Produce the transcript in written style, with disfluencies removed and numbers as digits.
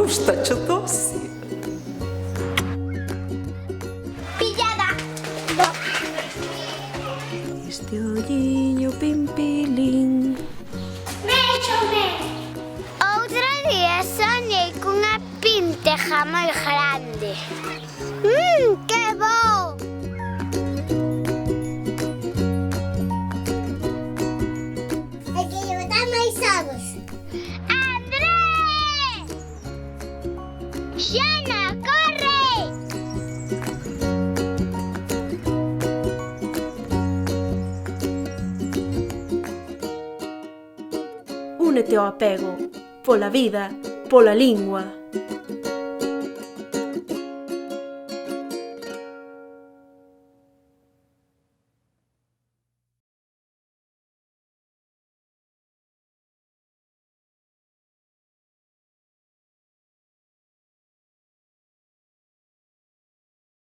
gusta cho doce. Pillada. Este olliño pimpilín. Méchome. Outro día soñei cunha pinteja moi grande. Que bo! E que lle botar máis ovos. Andrés! Xana, corre! Únete ao apego, pola vida, pola lingua.